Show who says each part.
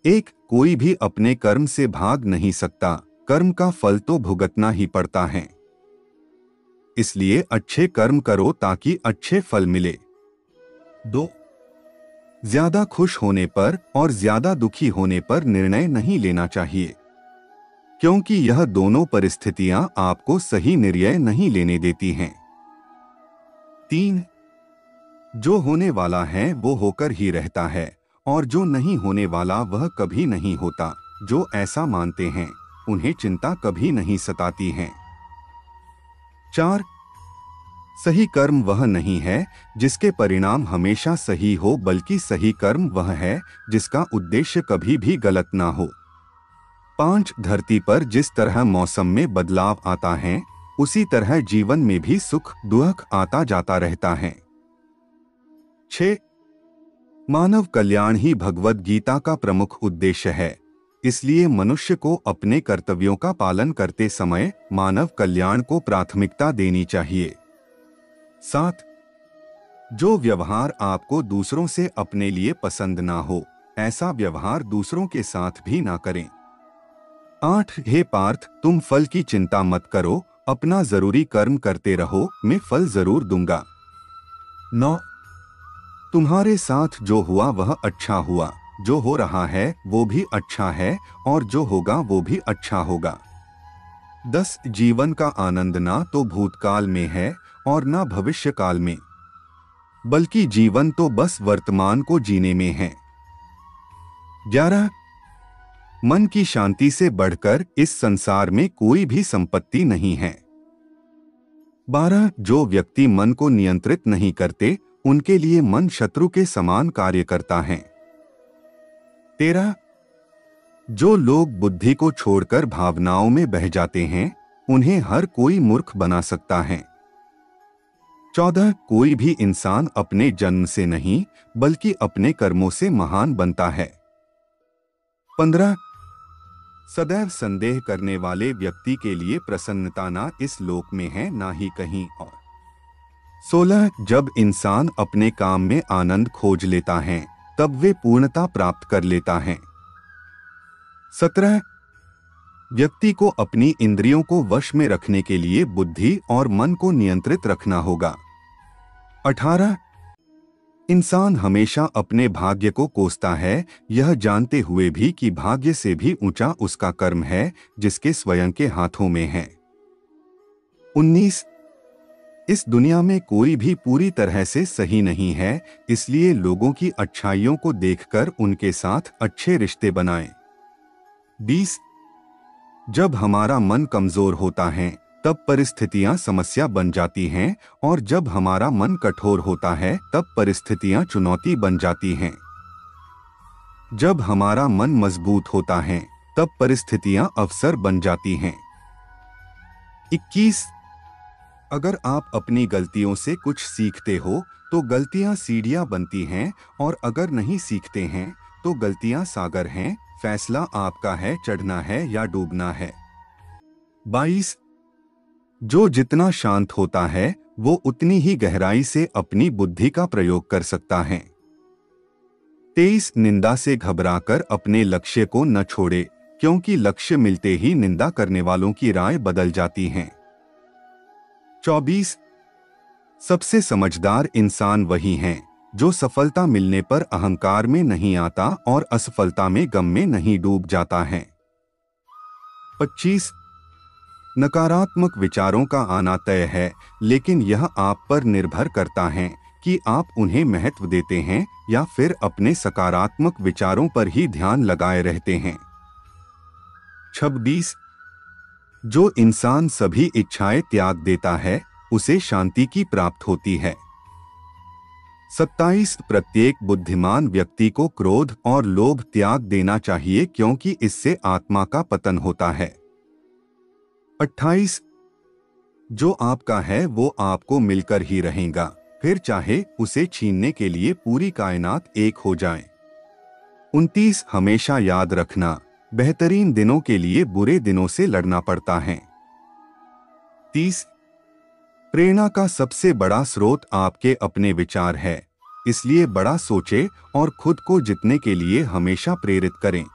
Speaker 1: एक, कोई भी अपने कर्म से भाग नहीं सकता, कर्म का फल तो भुगतना ही पड़ता है। इसलिए अच्छे कर्म करो ताकि अच्छे फल मिले। 2, ज्यादा खुश होने पर और ज्यादा दुखी होने पर निर्णय नहीं लेना चाहिए, क्योंकि यह दोनों परिस्थितियां आपको सही निर्णय नहीं लेने देती हैं। 3, जो होने वाला है वो होकर ही रहता है और जो नहीं होने वाला वह कभी नहीं होता। जो ऐसा मानते हैं उन्हें चिंता कभी नहीं सताती है। 4, सही कर्म वह नहीं है जिसके परिणाम हमेशा सही हो, बल्कि सही कर्म वह है जिसका उद्देश्य कभी भी गलत ना हो। 5, धरती पर जिस तरह मौसम में बदलाव आता है उसी तरह जीवन में भी सुख दुख आता जाता रहता है। 6, मानव कल्याण ही भगवद गीता का प्रमुख उद्देश्य है, इसलिए मनुष्य को अपने कर्तव्यों का पालन करते समय मानव कल्याण को प्राथमिकता देनी चाहिए। 7, जो व्यवहार आपको दूसरों से अपने लिए पसंद ना हो ऐसा व्यवहार दूसरों के साथ भी ना करें। 8, हे पार्थ, तुम फल की चिंता मत करो, अपना जरूरी कर्म करते रहो, मैं फल जरूर दूंगा। 9, तुम्हारे साथ जो हुआ वह अच्छा हुआ, जो हो रहा है वो भी अच्छा है और जो होगा वो भी अच्छा होगा। 10, जीवन का आनंद ना तो भूतकाल में है और ना भविष्य काल में, बल्कि जीवन तो बस वर्तमान को जीने में है। 11, मन की शांति से बढ़कर इस संसार में कोई भी संपत्ति नहीं है। 12, जो व्यक्ति मन को नियंत्रित नहीं करते उनके लिए मन शत्रु के समान कार्य करता है। 13, जो लोग बुद्धि को छोड़कर भावनाओं में बह जाते हैं उन्हें हर कोई मूर्ख बना सकता है। 14, कोई भी इंसान अपने जन्म से नहीं बल्कि अपने कर्मों से महान बनता है। 15, सदैव संदेह करने वाले व्यक्ति के लिए प्रसन्नता ना इस लोक में है ना ही कहीं और। 16, जब इंसान अपने काम में आनंद खोज लेता है तब वे पूर्णता प्राप्त कर लेता है। 17, व्यक्ति को अपनी इंद्रियों को वश में रखने के लिए बुद्धि और मन को नियंत्रित रखना होगा। 18, इंसान हमेशा अपने भाग्य को कोसता है, यह जानते हुए भी कि भाग्य से भी ऊंचा उसका कर्म है जिसके स्वयं के हाथों में है। 19, इस दुनिया में कोई भी पूरी तरह से सही नहीं है, इसलिए लोगों की अच्छाइयों को देखकर उनके साथ अच्छे रिश्ते बनाएं। 20, जब हमारा मन कमजोर होता है तब परिस्थितियां समस्या बन जाती हैं और जब हमारा मन कठोर होता है तब परिस्थितियां चुनौती बन जाती हैं। जब हमारा मन मजबूत होता है तब परिस्थितियां अवसर बन जाती हैं। 21, अगर आप अपनी गलतियों से कुछ सीखते हो तो गलतियां सीढ़ियां बनती हैं और अगर नहीं सीखते हैं तो गलतियां सागर हैं, फैसला आपका है चढ़ना है या डूबना है। 22, जो जितना शांत होता है वो उतनी ही गहराई से अपनी बुद्धि का प्रयोग कर सकता है। 23, निंदा से घबराकर अपने लक्ष्य को न छोड़े, क्योंकि लक्ष्य मिलते ही निंदा करने वालों की राय बदल जाती है। 24, सबसे समझदार इंसान वही है जो सफलता मिलने पर अहंकार में नहीं आता और असफलता में गम में नहीं डूब जाता है। 25, नकारात्मक विचारों का आना तय है, लेकिन यह आप पर निर्भर करता है कि आप उन्हें महत्व देते हैं या फिर अपने सकारात्मक विचारों पर ही ध्यान लगाए रहते हैं। 26, जो इंसान सभी इच्छाएं त्याग देता है उसे शांति की प्राप्त होती है। 27, प्रत्येक बुद्धिमान व्यक्ति को क्रोध और लोभ त्याग देना चाहिए क्योंकि इससे आत्मा का पतन होता है। 28, जो आपका है वो आपको मिलकर ही रहेगा, फिर चाहे उसे छीनने के लिए पूरी कायनात एक हो जाए। 29, हमेशा याद रखना, बेहतरीन दिनों के लिए बुरे दिनों से लड़ना पड़ता है। 30, प्रेरणा का सबसे बड़ा स्रोत आपके अपने विचार है, इसलिए बड़ा सोचें और खुद को जीतने के लिए हमेशा प्रेरित करें।